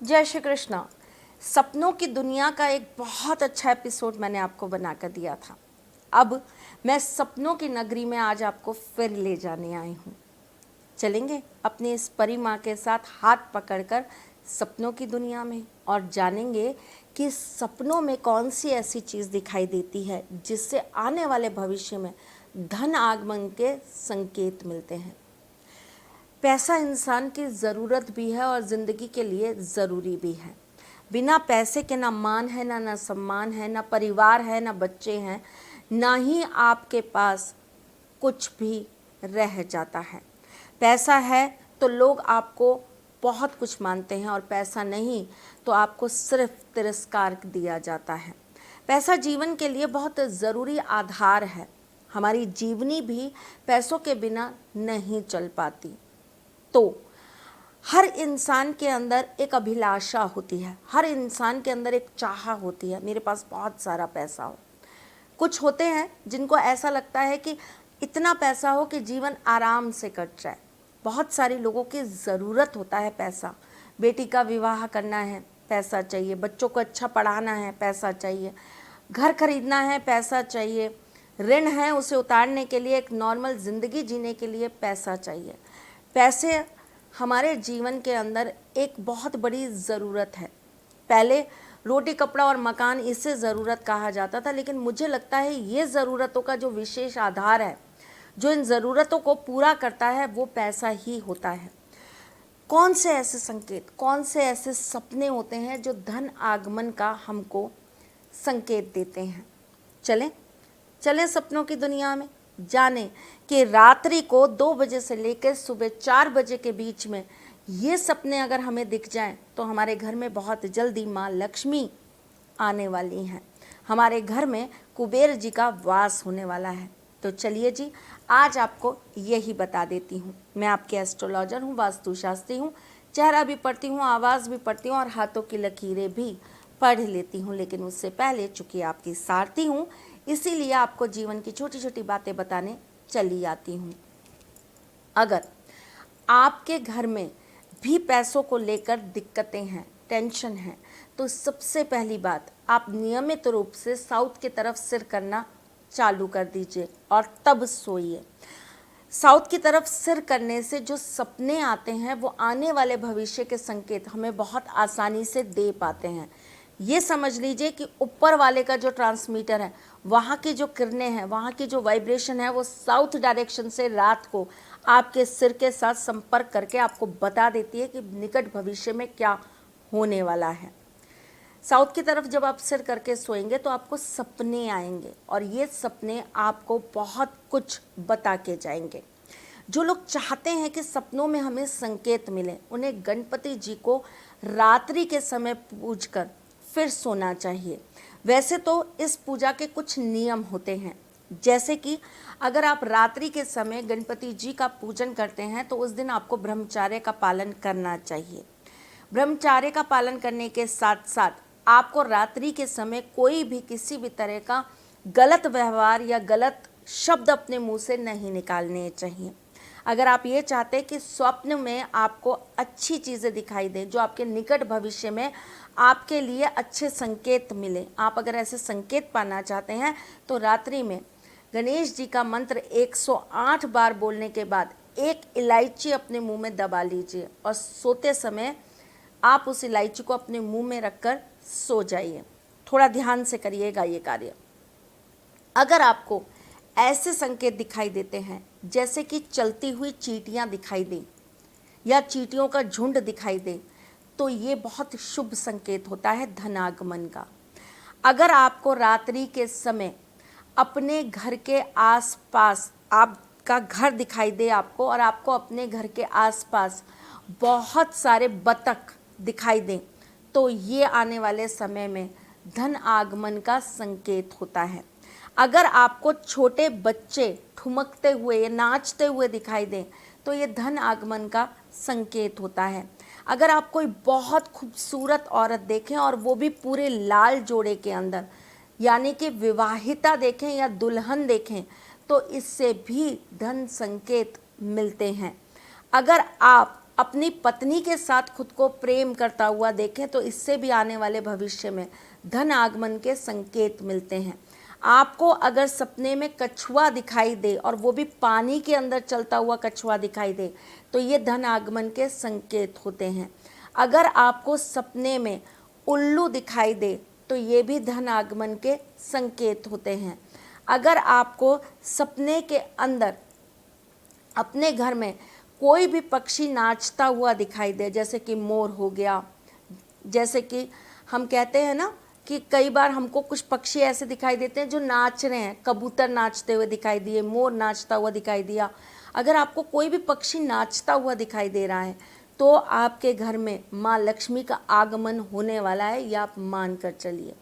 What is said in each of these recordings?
जय श्री कृष्णा। सपनों की दुनिया का एक बहुत अच्छा एपिसोड मैंने आपको बनाकर दिया था। अब मैं सपनों की नगरी में आज आपको फिर ले जाने आई हूँ। चलेंगे अपनी इस परी माँ के साथ हाथ पकड़कर सपनों की दुनिया में और जानेंगे कि सपनों में कौन सी ऐसी चीज़ दिखाई देती है जिससे आने वाले भविष्य में धन आगमन के संकेत मिलते हैं। पैसा इंसान की ज़रूरत भी है और ज़िंदगी के लिए ज़रूरी भी है। बिना पैसे के ना मान है, ना सम्मान है, ना परिवार है, ना बच्चे हैं, ना ही आपके पास कुछ भी रह जाता है। पैसा है तो लोग आपको बहुत कुछ मानते हैं और पैसा नहीं तो आपको सिर्फ तिरस्कार दिया जाता है। पैसा जीवन के लिए बहुत ज़रूरी आधार है। हमारी जीवनी भी पैसों के बिना नहीं चल पाती। तो हर इंसान के अंदर एक अभिलाषा होती है, हर इंसान के अंदर एक चाह होती है, मेरे पास बहुत सारा पैसा हो। कुछ होते हैं जिनको ऐसा लगता है कि इतना पैसा हो कि जीवन आराम से कट जाए। बहुत सारे लोगों की ज़रूरत होता है पैसा। बेटी का विवाह करना है, पैसा चाहिए। बच्चों को अच्छा पढ़ाना है, पैसा चाहिए। घर खरीदना है, पैसा चाहिए। ऋण है, उसे उतारने के लिए, एक नॉर्मल ज़िंदगी जीने के लिए पैसा चाहिए। पैसे हमारे जीवन के अंदर एक बहुत बड़ी ज़रूरत है। पहले रोटी कपड़ा और मकान इसे ज़रूरत कहा जाता था, लेकिन मुझे लगता है ये ज़रूरतों का जो विशेष आधार है, जो इन ज़रूरतों को पूरा करता है, वो पैसा ही होता है। कौन से ऐसे संकेत, कौन से ऐसे सपने होते हैं जो धन आगमन का हमको संकेत देते हैं? चलें चलें सपनों की दुनिया में, जाने कि रात्रि को 2 बजे से लेकर सुबह 4 बजे के बीच में ये सपने अगर हमें दिख जाएं तो हमारे घर में बहुत जल्दी माँ लक्ष्मी आने वाली हैं, हमारे घर में कुबेर जी का वास होने वाला है। तो चलिए जी, आज आपको यही बता देती हूँ। मैं आपके एस्ट्रोलॉजर हूँ, वास्तुशास्त्री हूँ, चेहरा भी पढ़ती हूँ, आवाज़ भी पढ़ती हूँ और हाथों की लकीरें भी पढ़ लेती हूँ। लेकिन उससे पहले चूँकि आपकी सारथी हूँ, इसीलिए आपको जीवन की छोटी छोटी बातें बताने चली आती हूँ। अगर आपके घर में भी पैसों को लेकर दिक्कतें हैं, टेंशन है, तो सबसे पहली बात, आप नियमित रूप से साउथ की तरफ सिर करना चालू कर दीजिए और तब सोइए। साउथ की तरफ सिर करने से जो सपने आते हैं वो आने वाले भविष्य के संकेत हमें बहुत आसानी से दे पाते हैं। ये समझ लीजिए कि ऊपर वाले का जो ट्रांसमीटर है, वहाँ की जो किरणें हैं, वहाँ की जो वाइब्रेशन है, वो साउथ डायरेक्शन से रात को आपके सिर के साथ संपर्क करके आपको बता देती है कि निकट भविष्य में क्या होने वाला है। साउथ की तरफ जब आप सिर करके सोएंगे तो आपको सपने आएंगे और ये सपने आपको बहुत कुछ बता के जाएंगे। जो लोग चाहते हैं कि सपनों में हमें संकेत मिले, उन्हें गणपति जी को रात्रि के समय पूजकर फिर सोना चाहिए। वैसे तो इस पूजा के कुछ नियम होते हैं, जैसे कि अगर आप रात्रि के समय गणपति जी का पूजन करते हैं तो उस दिन आपको ब्रह्मचर्य का पालन करना चाहिए। ब्रह्मचर्य का पालन करने के साथ साथ आपको रात्रि के समय कोई भी किसी भी तरह का गलत व्यवहार या गलत शब्द अपने मुंह से नहीं निकालने चाहिए। अगर आप ये चाहते हैं कि स्वप्न में आपको अच्छी चीज़ें दिखाई दें, जो आपके निकट भविष्य में आपके लिए अच्छे संकेत मिले, आप अगर ऐसे संकेत पाना चाहते हैं तो रात्रि में गणेश जी का मंत्र 108 बार बोलने के बाद एक इलायची अपने मुंह में दबा लीजिए और सोते समय आप उस इलायची को अपने मुंह में रखकर सो जाइए। थोड़ा ध्यान से करिएगा ये कार्य। अगर आपको ऐसे संकेत दिखाई देते हैं जैसे कि चलती हुई चींटियां दिखाई दें या चींटियों का झुंड दिखाई दे, तो ये बहुत शुभ संकेत होता है धनागमन का। अगर आपको रात्रि के समय अपने घर के आसपास आपका घर दिखाई दे आपको और आपको अपने घर के आसपास बहुत सारे बतख दिखाई दें, तो ये आने वाले समय में धन आगमन का संकेत होता है। अगर आपको छोटे बच्चे ठुमकते हुए या नाचते हुए दिखाई दें तो ये धन आगमन का संकेत होता है। अगर आप कोई बहुत खूबसूरत औरत देखें और वो भी पूरे लाल जोड़े के अंदर, यानी कि विवाहिता देखें या दुल्हन देखें, तो इससे भी धन संकेत मिलते हैं। अगर आप अपनी पत्नी के साथ खुद को प्रेम करता हुआ देखें तो इससे भी आने वाले भविष्य में धन आगमन के संकेत मिलते हैं। आपको अगर सपने में कछुआ दिखाई दे और वो भी पानी के अंदर चलता हुआ कछुआ दिखाई दे तो ये धन आगमन के संकेत होते हैं। अगर आपको सपने में उल्लू दिखाई दे तो ये भी धन आगमन के संकेत होते हैं। अगर आपको सपने के अंदर अपने घर में कोई भी पक्षी नाचता हुआ दिखाई दे, जैसे कि मोर हो गया, जैसे कि हम कहते हैं ना कि कई बार हमको कुछ पक्षी ऐसे दिखाई देते हैं जो नाच रहे हैं, कबूतर नाचते हुए दिखाई दिए, मोर नाचता हुआ दिखाई दिया। अगर आपको कोई भी पक्षी नाचता हुआ दिखाई दे रहा है तो आपके घर में माँ लक्ष्मी का आगमन होने वाला है, यह आप मान कर चलिए।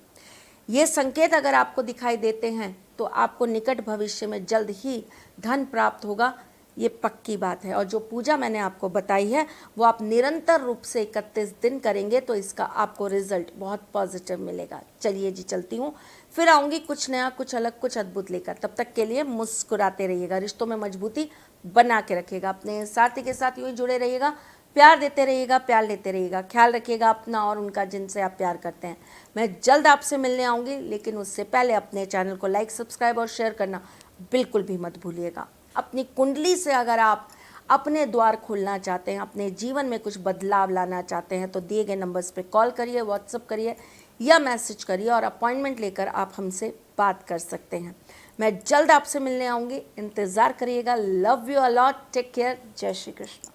ये संकेत अगर आपको दिखाई देते हैं तो आपको निकट भविष्य में जल्द ही धन प्राप्त होगा, ये पक्की बात है। और जो पूजा मैंने आपको बताई है वो आप निरंतर रूप से 31 दिन करेंगे तो इसका आपको रिजल्ट बहुत पॉजिटिव मिलेगा। चलिए जी, चलती हूँ, फिर आऊँगी कुछ नया, कुछ अलग, कुछ अद्भुत लेकर। तब तक के लिए मुस्कुराते रहिएगा, रिश्तों में मजबूती बना के रखिएगा, अपने साथी के साथ यूँ ही जुड़े रहिएगा, प्यार देते रहिएगा, प्यार लेते रहिएगा, ख्याल रखिएगा अपना और उनका जिनसे आप प्यार करते हैं। मैं जल्द आपसे मिलने आऊँगी, लेकिन उससे पहले अपने चैनल को लाइक, सब्सक्राइब और शेयर करना बिल्कुल भी मत भूलिएगा। अपनी कुंडली से अगर आप अपने द्वार खोलना चाहते हैं, अपने जीवन में कुछ बदलाव लाना चाहते हैं तो दिए गए नंबर्स पे कॉल करिए, व्हाट्सअप करिए या मैसेज करिए और अपॉइंटमेंट लेकर आप हमसे बात कर सकते हैं। मैं जल्द आपसे मिलने आऊँगी, इंतज़ार करिएगा। Love you a lot, take care, जय श्री कृष्ण।